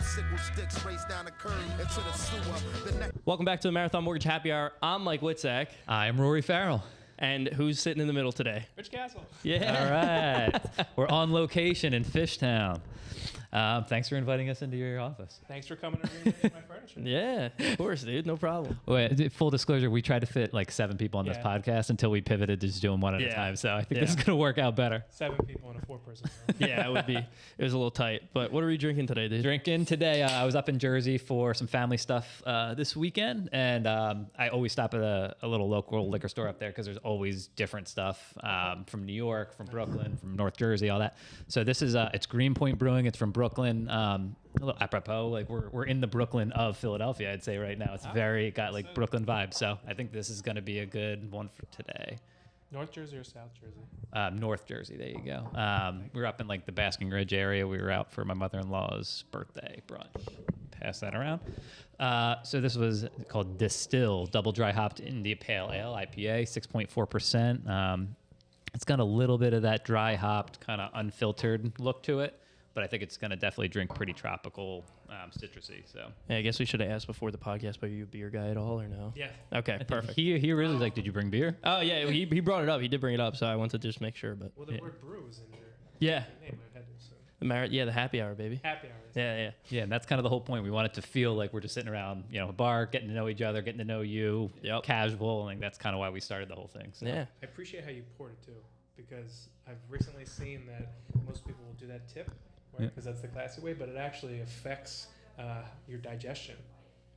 Bicycle sticks race down the curb into the sewer. Welcome back to the Marathon Mortgage Happy Hour. I'm Mike Witzak. I'm Rory Farrell. And who's sitting in the middle today? Rich Cassell. Yeah. All right. We're on location in Fishtown. Thanks for inviting us into your office. Thanks for coming over and my furniture. Yeah, of course, dude. No problem. Wait, full disclosure, we tried to fit like 7 people on this Yeah. podcast until we pivoted to just doing one at a time. So I think this is going to work out better. 7 people in a 4-person room. Yeah, it would be. It was a little tight. But what are we drinking today, dude? Drinking today, I was up in Jersey for some family stuff this weekend, and I always stop at a little local liquor store up there because there's always different stuff from New York, from Brooklyn, from North Jersey, all that. So this is it's Greenpoint Brewing. It's from Brooklyn. A little apropos, like we're in the Brooklyn of Philadelphia, I'd say right now. It's got like Brooklyn vibes. So I think this is going to be a good one for today. North Jersey or South Jersey? North Jersey, there you go. We were up in like the Basking Ridge area. We were out for my mother-in-law's birthday brunch. Pass that around. So this was called Distill, double dry hopped India Pale Ale, IPA, 6.4%. It's got a little bit of that dry hopped, kind of unfiltered look to it, but I think it's going to definitely drink pretty tropical, citrusy. So Yeah, I guess we should have asked before the podcast, but are you a beer guy at all or no? Yeah. Okay, perfect. He really like, did you bring beer? Oh, yeah, he brought it up. He did bring it up, so I wanted to just make sure. But Well, the word brew is in there. yeah, Name I had to, so. the happy hour, baby. Happy hour. Yeah. Yeah, and that's kind of the whole point. We want it to feel like we're just sitting around, a bar, getting to know each other, getting to know you, Yep. casual. And that's kind of why we started the whole thing. So. Yeah. I appreciate how you poured it, too, because I've recently seen that most people will do that tip, right? Because that's the classic way, but it actually affects your digestion.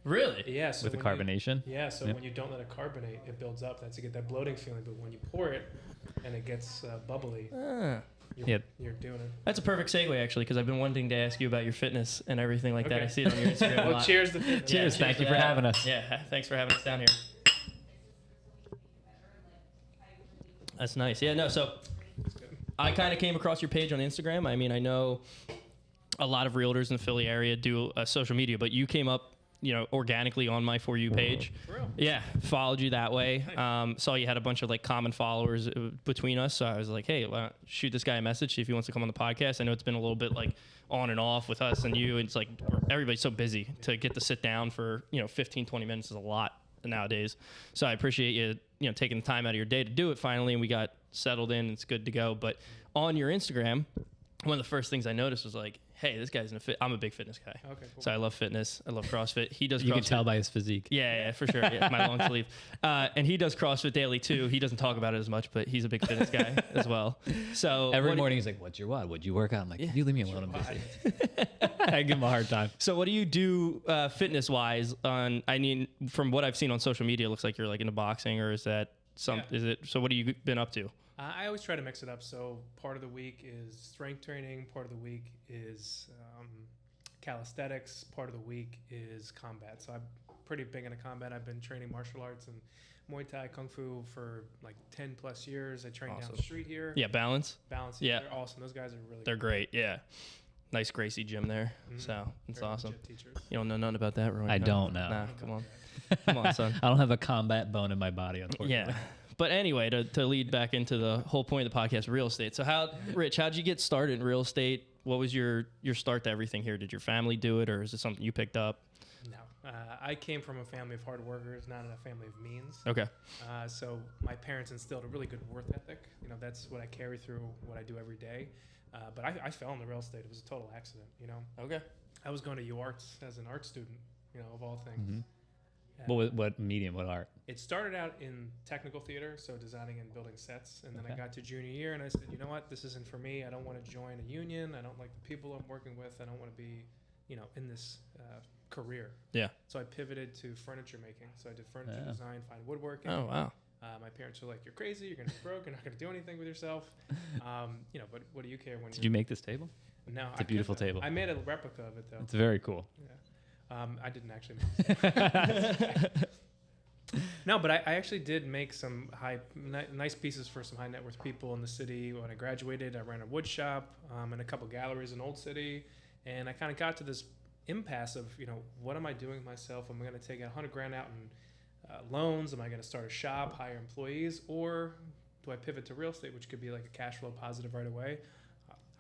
Really? Yeah. So With the when carbonation? So when you don't let it carbonate, it builds up. That's you get that bloating feeling. But when you pour it and it gets bubbly, you're doing it. That's a perfect segue, actually, because I've been wanting to ask you about your fitness and everything like that. Okay. I see it on your Instagram a Well, lot. cheers to fitness. Cheers. Thank you for that. having us. Yeah, thanks for having us down here. That's nice. Yeah, no, so I kind of came across your page on Instagram. I mean, I know a lot of realtors in the Philly area do social media, but you came up, organically on my For You page. For real? Yeah, followed you that way. Nice. Saw you had a bunch of like common followers between us, so I was like, hey, shoot this guy a message, see if he wants to come on the podcast. I know it's been a little bit like on and off with us and you. It's like everybody's so busy to get to sit down for 15, 20 minutes is a lot nowadays. So I appreciate you taking the time out of your day to do it finally, and we got settled in. It's good to go. But on your Instagram, one of the first things I noticed was like, hey, this guy's I'm a big fitness guy. Okay, cool. So I love fitness. I love CrossFit. He does CrossFit. You can tell by his physique. Yeah, for sure. Yeah, my long sleeve. And he does CrossFit daily too. He doesn't talk about it as much, but he's a big fitness guy as well. So Every morning he's like, what's your what? What'd you work out? I'm like, you leave me alone. I'm busy. I give him a hard time. So what do you do fitness wise from what I've seen on social media, it looks like you're like into boxing, or is that is it? So what have you been up to? I always try to mix it up. So part of the week is strength training. Part of the week is calisthenics. Part of the week is combat. So I'm pretty big into combat. I've been training martial arts and Muay Thai, Kung Fu for like 10 plus years. I train down the street here. Yeah, Balance. Yeah. They're awesome. Those guys are really They're great. Yeah. Nice Gracie gym there. Mm-hmm. So it's Very awesome. legit teachers. You don't know nothing about that, Roy? I don't know. Nah, come on. Come on, son. I don't have a combat bone in my body, unfortunately. Yeah. But anyway, to lead back into the whole point of the podcast, real estate. So Rich, how'd you get started in real estate? What was your start to everything here? Did your family do it, or is it something you picked up? No. I came from a family of hard workers, not in a family of means. Okay. So my parents instilled a really good work ethic. That's what I carry through what I do every day. But I fell into real estate. It was a total accident, Okay. I was going to UArts as an art student, of all things. Mm-hmm. What medium, what art? It started out in technical theater, so designing and building sets. And then I got to junior year and I said, you know what, this isn't for me. I don't want to join a union. I don't like the people I'm working with. I don't want to be, in this career. Yeah. So I pivoted to furniture making. So I did furniture design, fine woodworking. Oh, wow. My parents were like, you're crazy. You're going to be broke. You're not going to do anything with yourself. But what do you care when Did you make this table? No. It's a beautiful table. I made a replica of it, though. It's very cool. Yeah. I didn't actually make it. No, but I actually did make some nice pieces for some high net worth people in the city. When I graduated, I ran a wood shop and a couple galleries in Old City. And I kind of got to this impasse of, what am I doing with myself? Am I going to take $100,000 out in loans? Am I going to start a shop, hire employees? Or do I pivot to real estate, which could be like a cash flow positive right away?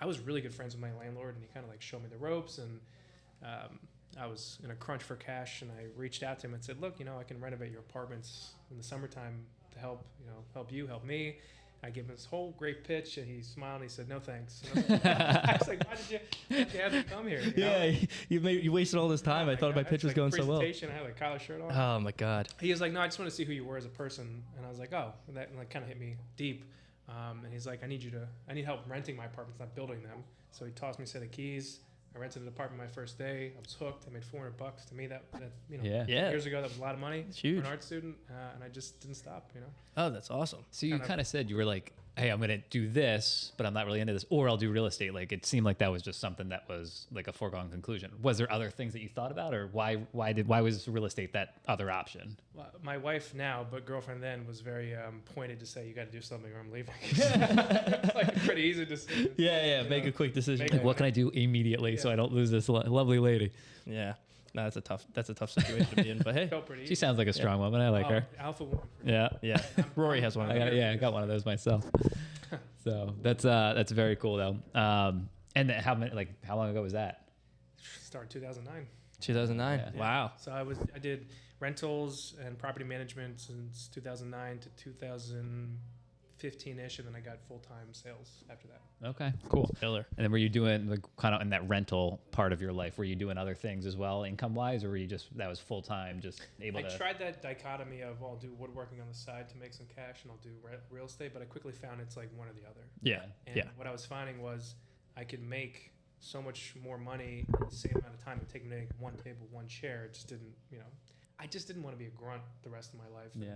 I was really good friends with my landlord, and he kind of like showed me the ropes. And I was in a crunch for cash, and I reached out to him and said, "Look, I can renovate your apartments in the summertime to help help me." I gave him this whole great pitch, and he smiled and he said, "No thanks." And I was like, why did you have me come here? Yeah, you wasted all this time. Oh I thought my pitch was going so well. I had like collar shirt on. Oh my God. He was like, "No, I just want to see who you were as a person." And I was like, "Oh," and that like kind of hit me deep. And he's like, I need help renting my apartments, not building them. So he tossed me a set of keys. I rented an apartment my first day. I was hooked. I made $400. To me, that years ago, that was a lot of money it's huge. For an art student. And I just didn't stop, Oh, that's awesome. So you kind of said you were like, hey, I'm going to do this, but I'm not really into this, or I'll do real estate. Like it seemed like that was just something that was like a foregone conclusion. Was there other things that you thought about, or why was real estate that other option? Well, my wife now, but girlfriend then, was very pointed to say, you got to do something or I'm leaving. It's like a pretty easy decision. Yeah. Make a quick decision. Like, what can I do immediately so I don't lose this lovely lady? Yeah. No, that's a tough situation to be in. But hey, she sounds like a strong woman. I like her. Alpha woman. Yeah. Rory has one. I got one of those myself. So that's very cool though. And how long ago was that? Started 2009. 2009. Yeah. Wow. So I did rentals and property management since 2009 to 2015-ish, and then I got full-time sales after that. Okay, cool. Killer. And then were you doing like kind of in that rental part of your life? Were you doing other things as well, income-wise, or were you just that was full-time, just able to? I tried that dichotomy of I'll do woodworking on the side to make some cash, and I'll do real estate, but I quickly found it's like one or the other. Yeah. And what I was finding was I could make so much more money in the same amount of time it took me to make one table, one chair. It just didn't, I just didn't want to be a grunt the rest of my life. Yeah.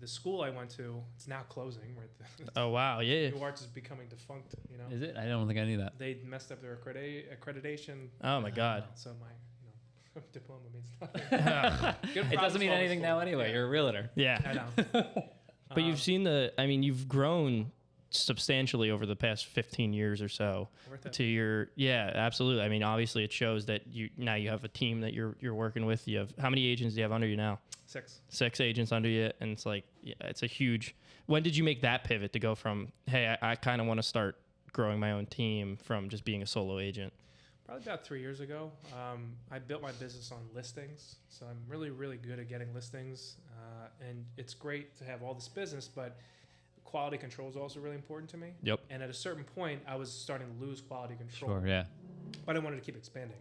The school I went to, it's now closing. Right. Oh wow, yeah. New Arts is becoming defunct. Is it? I don't think I knew that. They messed up their accreditation. Oh my God. So my diploma means nothing. It doesn't mean anything now anyway. Yeah. You're a realtor. Yeah. I know. But you've seen you've grown substantially over the past 15 years or so Worth it. to your absolutely. I mean, obviously it shows that you have a team that you're working with. You have, how many agents do you have under you now? 6 agents under you, and it's like it's a huge. When did you make that pivot to go from, hey, I kind of want to start growing my own team, from just being a solo agent? Probably about 3 years ago. I built my business on listings, so I'm really, really good at getting listings, and it's great to have all this business, but quality control is also really important to me. Yep. And at a certain point, I was starting to lose quality control. Sure. Yeah. But I wanted to keep expanding.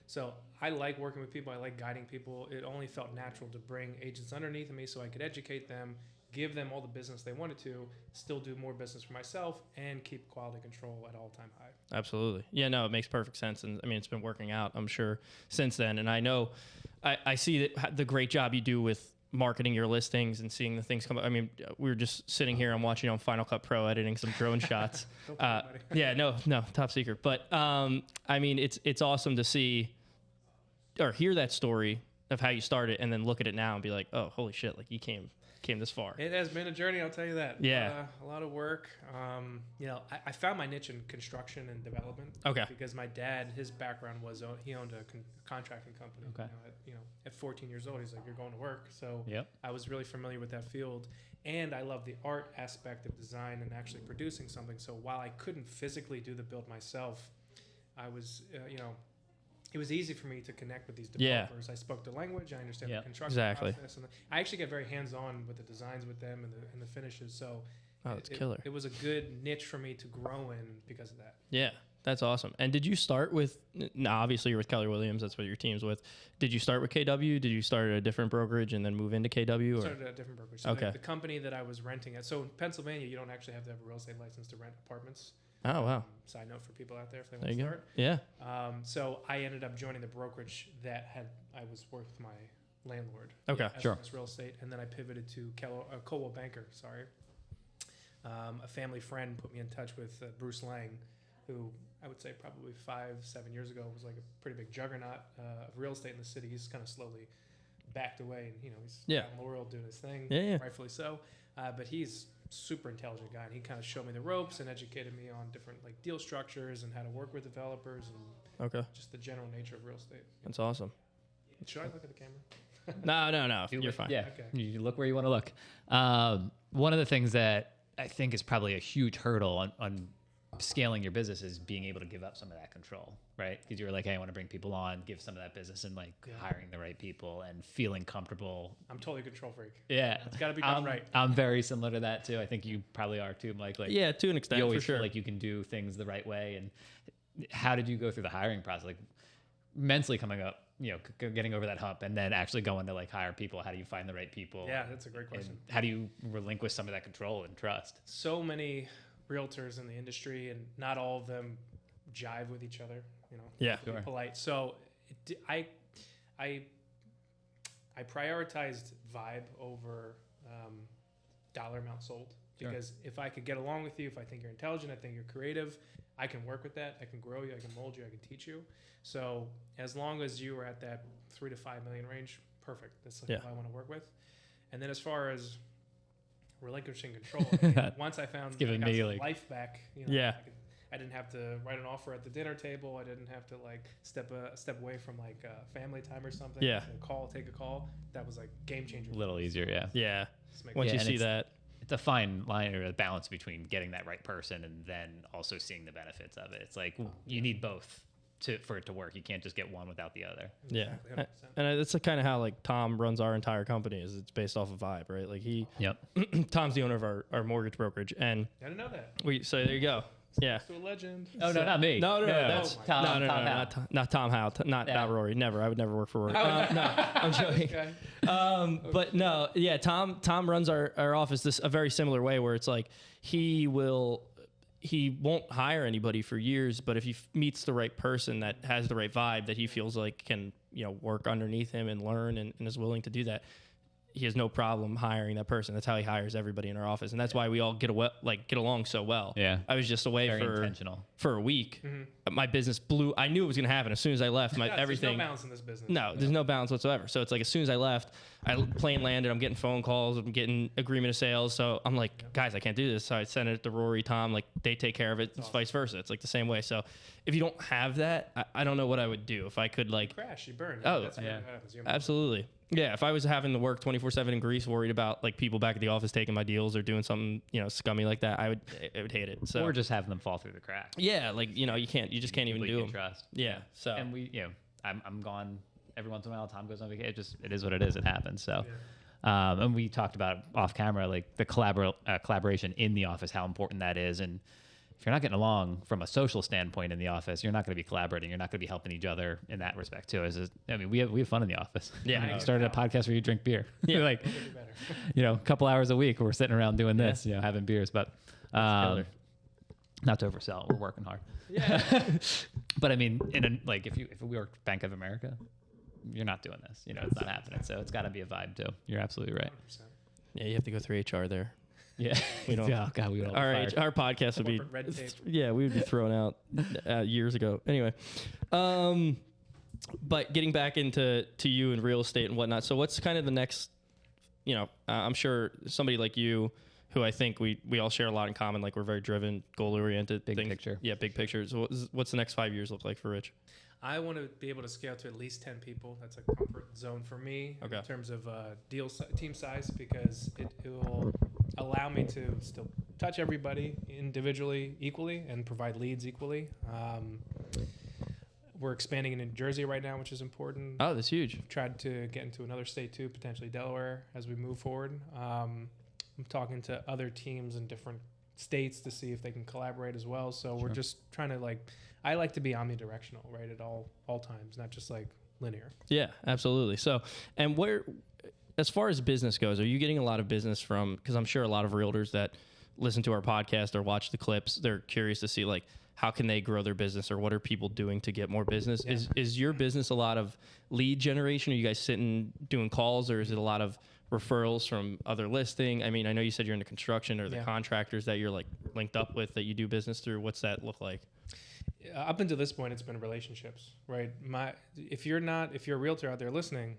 So I like working with people. I like guiding people. It only felt natural to bring agents underneath me so I could educate them, give them all the business they wanted to, still do more business for myself, and keep quality control at all-time high. Absolutely. Yeah, no, it makes perfect sense. And I mean, it's been working out, I'm sure, since then. And I know I see that the great job you do with marketing your listings and seeing the things come up. I mean, we were just sitting here, I'm watching on Final Cut Pro editing some drone shots. No, top secret. But I mean, it's awesome to see or hear that story of how you started and then look at it now and be like, oh, holy shit, like you came this far. It has been a journey, I'll tell you that. Yeah. A lot of work. I found my niche in construction and development. Okay. Because my dad, his background was he owned a contracting company. Okay. At 14 years old, he's like, you're going to work. So Yep. I was really familiar with that field. And I love the art aspect of design and actually producing something. So while I couldn't physically do the build myself, I was, it was easy for me to connect with these developers. Yeah. I spoke the language. I understand the construction process. And I actually get very hands-on with the designs with them and the finishes. So it's killer. It was a good niche for me to grow in because of that. Yeah, that's awesome. And did you start with, now obviously you're with Keller Williams, that's what your team's with. Did you start with KW? Did you start at a different brokerage and then move into KW? Or? Started at a different brokerage. So the company that I was renting at, so in Pennsylvania, you don't actually have to have a real estate license to rent apartments. Oh, wow. Side note for people out there if they want to start. Yeah. So I ended up joining the brokerage that I was working with my landlord. Okay, sure. Real estate. And then I pivoted to Coldwell Banker, a family friend put me in touch with Bruce Lang, who I would say probably 5-7 years ago was like a pretty big juggernaut of real estate in the city. He's kind of slowly backed away, and he's out in Laurel doing his thing, rightfully so. But he's super intelligent guy, and he kind of showed me the ropes and educated me on different like deal structures and how to work with developers and just the general nature of real estate. That's awesome. Should I look at the camera? No, you're fine. Yeah, Okay. You look where you want to look. One of the things that I think is probably a huge hurdle on scaling your business is being able to give up some of that control, right? Because you're like, hey, I want to bring people on, give some of that business, and like hiring the right people and feeling comfortable. I'm totally a control freak. Yeah, It's got to be done right. I'm very similar to that too. I think you probably are too, Mike. Like, Yeah, to an extent, you for always sure. feel like you can do things the right way. And how did you go through the hiring process? Like mentally coming up, getting over that hump, and then actually going to like hire people. How do you find the right people? Yeah, that's a great question. And how do you relinquish some of that control and trust? So many realtors in the industry, and not all of them jive with each other. Yeah. to be polite. So I prioritized vibe over dollar amount sold, because if I could get along with you, if I think you're intelligent, I think you're creative, I can work with that. I can grow you. I can mold you. I can teach you. So as long as you are at that 3 to 5 million range, perfect. That's like who I want to work with. And then as far as relinquishing control, once I found giving me like life back, I didn't have to write an offer at the dinner table. I didn't have to like step away from like family time or something. Yeah. Take a call. That was like game changer. a little easier, yeah. Yeah. Just make Once you and see that. It's a fine line or a balance between getting that right person and then also seeing the benefits of it. It's like you need both for it to work. You can't just get one without the other. Yeah. Exactly, 100%. And that's kind of how like Tom runs our entire company. Is it's based off of vibe, right? Like Tom's the owner of our mortgage brokerage, and I didn't know that. so there you go. Yeah. To a legend. Oh, no, not me. No, that's Tom. no, Tom Howe. not Tom Howe, not Rory. Never. I would never work for Rory. No, I'm joking. Okay. But no, yeah, Tom runs our office a very similar way, where it's like he won't hire anybody for years, but if he meets the right person that has the right vibe that he feels like can work underneath him and learn and is willing to do that, he has no problem hiring that person. That's how he hires everybody in our office, and that's why we all get along so well. Yeah. I was just away Very intentional. for a week. My business blew. I knew it was going to happen as soon as I left. Everything. There's no balance in this business. No, there's no balance whatsoever. So it's like as soon as I left, plane landed. I'm getting phone calls. I'm getting agreement of sales. So I'm like, guys, I can't do this. So I sent it to Rory, Tom. Like they take care of it. It's vice versa. It's like the same way. So if you don't have that, I don't know what I would do if I could like Crash, you burn. Oh, That's what happens. absolutely. Yeah, if I was having to work 24/7 in Greece, worried about like people back at the office taking my deals or doing something scummy like that, I would hate it. So Or just having them fall through the cracks. yeah, like you just can't even We do can them. trust. Yeah. So And I'm gone every once in a while. Tom goes on vacation. It is what it is. It happens. So, and we talked about off camera, like the collaboration in the office, how important that is. And if you're not getting along from a social standpoint in the office, you're not going to be collaborating. You're not going to be helping each other in that respect too. We have fun in the office. Yeah. We started a podcast where you drink beer. Yeah. Like, It'll be better. a couple hours a week we're sitting around doing this, having beers. But not to oversell, we're working hard. Yeah. But I mean, if we worked Bank of America, you're not doing this. It's not happening. So it's got to be a vibe too. You're absolutely right. 100%. yeah, you have to go through HR there. Yeah. We don't. Oh God, we would all be Our fired. our podcast would be Corporate red tape. yeah, we would be thrown out years ago. Anyway, but getting back into you and real estate and whatnot. So what's kind of the next? I'm sure somebody like you, who I think we all share a lot in common. Like we're very driven, goal oriented. Big picture. Yeah, big picture. So what's the next 5 years look like for Rich? I want to be able to scale to at least 10 people. That's a comfort zone for me in terms of team size, because it will allow me to still touch everybody individually equally and provide leads equally. We're expanding in New Jersey right now, which is important. Oh, that's huge. Tried to get into another state too, potentially Delaware, as we move forward. I'm talking to other teams in different states to see if they can collaborate as well. So we're just trying to I like to be omnidirectional, right, at all times, not just like linear. Yeah, absolutely. So, and as far as business goes, are you getting a lot of business from, because I'm sure a lot of realtors that listen to our podcast or watch the clips, they're curious to see like, how can they grow their business, or what are people doing to get more business? Yeah. Is your business a lot of lead generation? Are you guys sitting doing calls, or is it a lot of referrals from other listing? I mean, I know you said you're into construction, or the contractors that you're like linked up with that you do business through. What's that look like? Up until this point, it's been relationships, right? If you're a realtor out there listening,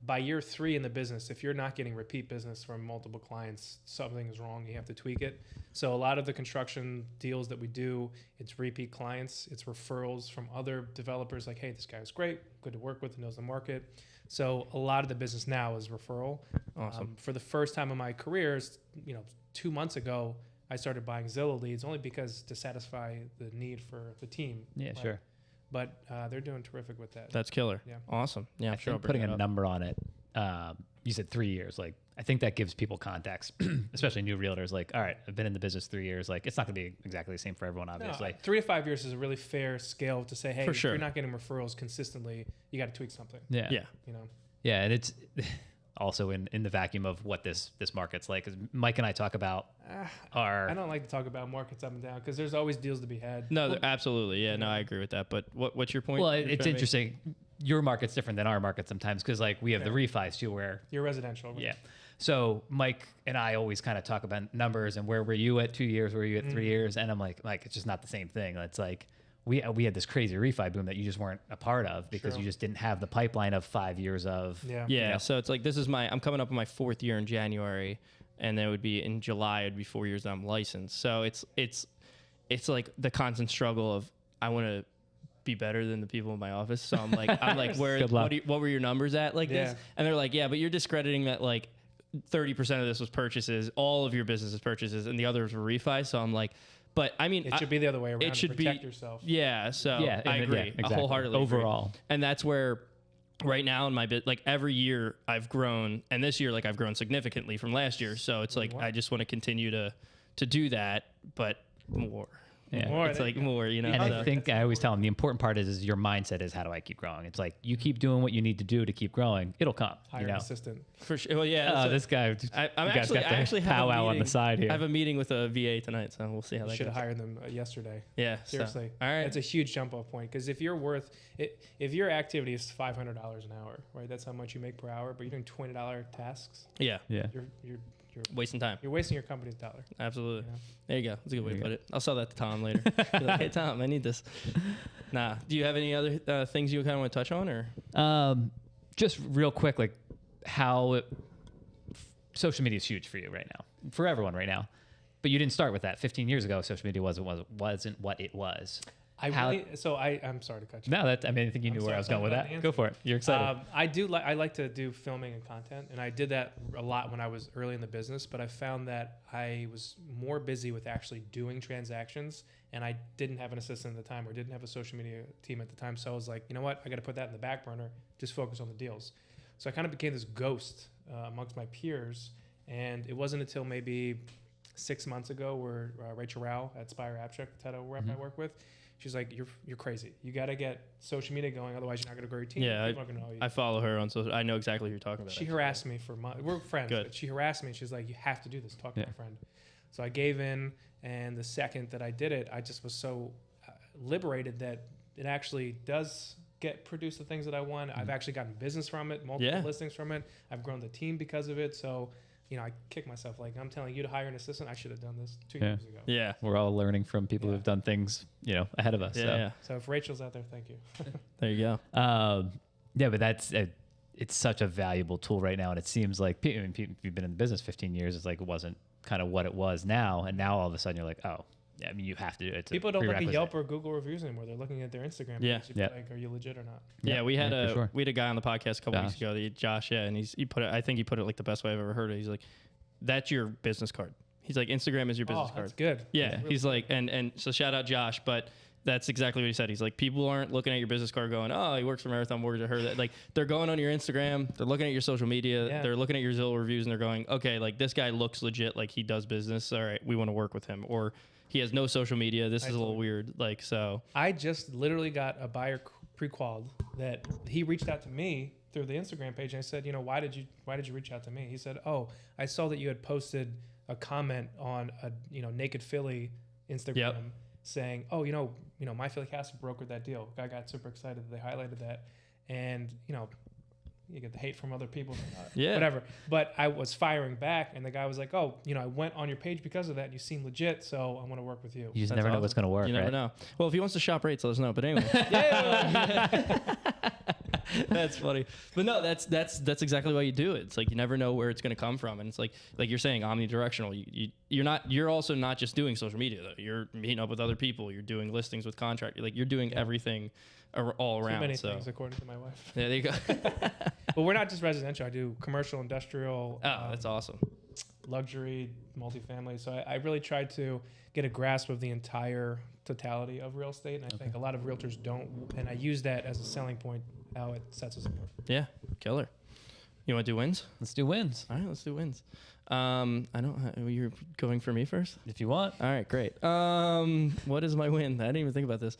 by year 3 in the business, if you're not getting repeat business from multiple clients, something is wrong. You have to tweak it. So a lot of the construction deals that we do, it's repeat clients, it's referrals from other developers. Like, hey, this guy is great, good to work with, knows the market. So a lot of the business now is referral. Awesome. For the first time in my career, 2 months ago, I started buying Zillow leads only because to satisfy the need for the team. Yeah, Like, sure. But they're doing terrific with that. That's killer. Yeah. Awesome. Yeah, I'm I sure. think I'll bring putting that a up. number on it, you said 3 years. Like, I think that gives people context, especially new realtors. Like, all right, I've been in the business 3 years. Like, it's not going to be exactly the same for everyone, No, obviously. 3 to 5 years is a really fair scale to say, hey, For if sure. you're not getting referrals consistently, you got to tweak something. Yeah. Yeah. You know. Yeah, and it's also in the vacuum of what this market's like. 'Cause Mike and I talk about our. I don't like to talk about markets up and down because there's always deals to be had. No, absolutely. Yeah, no, I agree with that. But what's your point? Well, you're it's trying to make? interesting. Your market's different than our market sometimes because, like, we have the refis too, where You're residential. Right? yeah. So Mike and I always kind of talk about numbers and where were you at 2 years, where were you at 3 years, and I'm like, it's just not the same thing. It's like we had this crazy refi boom that you just weren't a part of because True. you just didn't have the pipeline of 5 years of. Yeah. Yeah, know. so it's like I'm coming up on my 4th year in January, and then it would be in July. It'd be 4 years that I'm licensed. So it's like the constant struggle of I want to be better than the people in my office. So I'm like, where? Good luck. What were your numbers at like Yeah. this? And they're like, yeah, but you're discrediting that like 30% of this was purchases, all of your business is purchases, and the others were refi. So I'm like, but I mean, It should be the other way around. it should to protect be yourself. Yeah, so Yeah, I and- agree. yeah, exactly. Wholeheartedly agree. Overall. And that's where right now in my bit, like every year I've grown, and this year like I've grown significantly from last year. So it's like I just want to continue to do that, but more. Yeah. More, It's there like you go. more, you know. And so- I think I always tell them the important part is your mindset is how do I keep growing? It's like you keep doing what you need to do to keep growing, it'll come. Hire You an know, assistant. for sure. Well, yeah. oh, so this guy. I'm you guys got the I actually have a powwow on the meeting- side here. I have a meeting with a VA tonight, so we'll see how You that should goes. have hired them yesterday. Yeah. so- Seriously. all right. That's a huge jump off point because if you're worth it, if your activity is $500 an hour, right? That's how much you make per hour, but you're doing $20 tasks. Yeah. yeah. You're Wasting time. you're wasting your company's dollar. Absolutely. You know? There you go. That's a good way There to you put it. I'll sell that to Tom later. Be like, hey, Tom, I need this. Nah. Do you have any other things you kind of want to touch on, or? Just real quick, like how social media is huge for you right now, for everyone right now. But you didn't start with that. 15 years ago, social media wasn't what it was. I'm sorry to cut you. No, I think you knew where I was going with that. Go for it. You're excited. I like to do filming and content, and I did that a lot when I was early in the business. But I found that I was more busy with actually doing transactions, and I didn't have an assistant at the time, or didn't have a social media team at the time. So I was like, you know what, I got to put that in the back burner, just focus on the deals. So I kind of became this ghost amongst my peers, and it wasn't until maybe 6 months ago where Rachel Rao at Spire Abstract, the title rep I work with. She's like, you're crazy. You got to get social media going, otherwise you're not going to grow your team. Yeah, People aren't gonna know you. I follow her on social. I know exactly who you're talking about. She actually. harassed me for months. We're friends, Good. but she harassed me. She's like, you have to do this. Talk to Yeah. my friend. So I gave in, and the second that I did it, I just was so liberated that it actually does produce the things that I want. I've actually gotten business from it, multiple listings from it. I've grown the team because of it. So, I kick myself. Like, I'm telling you to hire an assistant. I should have done this 2 years ago. Yeah. We're all learning from people who've done things, ahead of us. Yeah. so. Yeah. So if Rachel's out there, thank you. There you go. Yeah, but it's such a valuable tool right now, and it seems like if you've been in the business 15 years, it's like it wasn't kind of what it was now, and now all of a sudden you're like, oh, yeah, I mean, you have to do it. It's People a don't look at prerequisite. Yelp or Google reviews anymore. They're looking at their Instagram Yeah. page to be like, are you legit or not? Yeah, we had for sure. a guy on the podcast a couple weeks Josh. ago, Josh, and he put it. I think he put it like the best way I've ever heard it. He's like, "That's your business card." He's like, "Instagram is your business Oh, card." that's good. Yeah, That's really he's like, and so shout out Josh, but that's exactly what he said. He's like, people aren't looking at your business card going, "Oh, he works for Marathon Mortgage." I heard that. Like, they're going on your Instagram, they're looking at your social media, Yeah. they're looking at your Zillow reviews, and they're going, "Okay, like this guy looks legit, like he does business. All right, we want to work with him." Or he has no social media. This is a little weird. Like, so I just literally got a buyer pre-qualified that he reached out to me through the Instagram page, and I said, why did you reach out to me? He said, oh, I saw that you had posted a comment on a Naked Philly Instagram saying, oh, my Philly Castle brokered that deal. I got super excited that they highlighted that, and you get the hate from other people, whatever. But I was firing back, and the guy was like, "Oh, I went on your page because of that. You seem legit, so I want to work with you." You just That's never know awesome. what's going to work, you never right? know. Well, if he wants to shop rates, let us know. But anyway. That's funny. But no, that's exactly why you do it. It's like you never know where it's going to come from, and it's like you're saying, omnidirectional. You're also not just doing social media though. You're meeting up with other people. You're doing listings with contract. You're doing everything all around. Too many so things, according to my wife. there you go. But we're not just residential. I do commercial, industrial. Oh, that's awesome. luxury, multifamily. So I really tried to get a grasp of the entire totality of real estate. And I think a lot of realtors don't. And I use that as a selling point, how it sets us apart. Yeah, killer. You want to do wins? Let's do wins All right, let's do wins. I don't. You're going for me first. if you want. All right, great. What is my win? I didn't even think about this.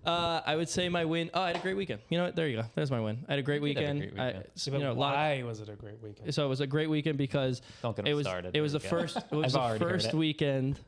I would say my win. Oh, I had a great weekend. You know what? There you go. There's my win. I had a great You did have a weekend. great weekend. So, but why was it a great weekend? So it was a great weekend because Don't get it them was started. it was There the we go. first it was I've the already heard first it. weekend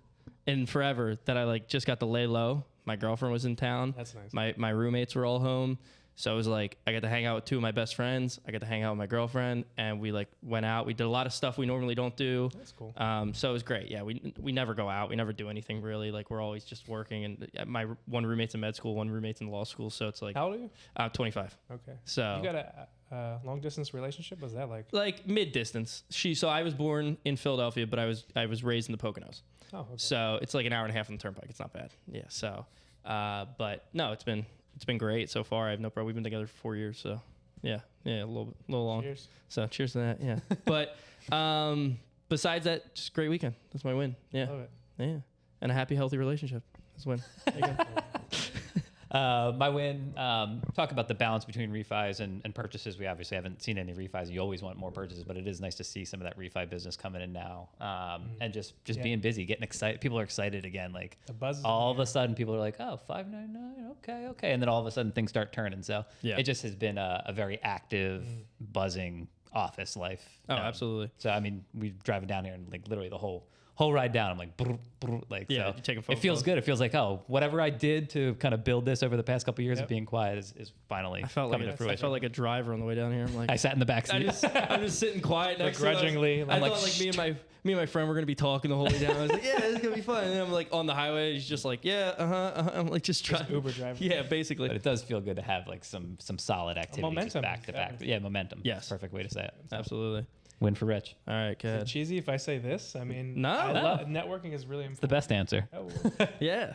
in forever that I like just got to lay low. My girlfriend was in town. That's nice. My roommates were all home. So it was like I got to hang out with two of my best friends. I got to hang out with my girlfriend, and we like went out. We did a lot of stuff we normally don't do. That's cool. So it was great. Yeah, we never go out. We never do anything really. Like we're always just working. And my one roommate's in med school, one roommate's in law school. So it's like How old are you? 25. Okay. So You got a long distance relationship? What's that like? mid distance. So I was born in Philadelphia, but I was raised in the Poconos. Oh, okay. So it's like an hour and a half on the turnpike. It's not bad. Yeah. So, but no, it's been great so far. I have no problem. We've been together for 4 years. So yeah, a little long. Cheers. So cheers to that. Yeah. But besides that, just great weekend. That's my win. Yeah. Love it. Yeah. And a happy, healthy relationship. That's a win. There you go. My win, talk about the balance between refis and purchases. We obviously haven't seen any refis. You always want more purchases, but it is nice to see some of that refi business coming in now. And just Yeah. being busy, getting excited. People are excited again. Like The buzz is all in of the a sudden people are like, oh, 599. Okay. And then all of a sudden things start turning. So Yeah. it just has been a very active, buzzing office life. Oh, absolutely. So, I mean, we driving down here and like literally the whole ride down, I'm like, brr, brr, like, Yeah, so you're taking phone it feels calls. good. It feels like, oh, whatever I did to kind of build this over the past couple of years Yep. of being quiet is finally I felt like coming to I fruition. felt like a driver on the way down here. I'm like, I sat in the back seat. I'm just sitting quiet next to us. Begrudgingly, I I'm thought like, like me and my friend were gonna be talking the whole way down. I was like, yeah, this is gonna be fun. And then I'm like on the highway. He's just like, yeah, I'm like just trying. Uber driver. Yeah, basically. But it does feel good to have like some solid activity momentum, back to back. yeah. Yeah, momentum. Yes. Perfect way to say it. Absolutely. Win for Rich. All right, go Is it ahead. cheesy if I say this? I mean, No. networking is really It's the important. best answer. Oh. Yeah.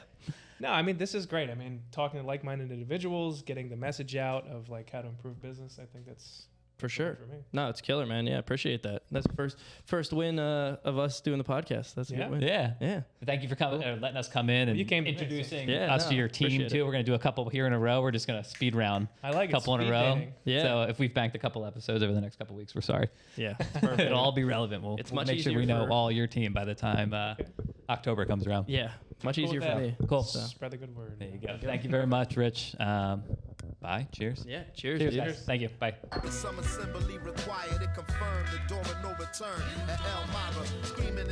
No, I mean, this is great. I mean, talking to like-minded individuals, getting the message out of like how to improve business. I think that's For sure. for me. No, it's killer, man. Yeah, appreciate that. That's the first win of us doing the podcast. That's a Yeah. good win. Yeah. Yeah. Thank you for coming, letting us come in and you came to me, so- introducing Yeah, us no, to your team appreciate too. it. We're gonna do a couple here in a row. We're just gonna speed round I like a couple in a speed row. dating. Yeah. So if we've banked a couple episodes over the next couple weeks, we're sorry. Yeah. It's perfect. It'll all be relevant. We'll, It's we'll much make sure easier we know for- all your team by the time October comes around. Yeah. Much Cool easier with for that. me. Cool. So, Spread the good word. There you go. Thank you very much, Rich. Bye. Cheers. yeah. Cheers. Cheers, dude. guys. Thank you. Bye. The some assembly required, it confirmed the door of no return at Elmira, screaming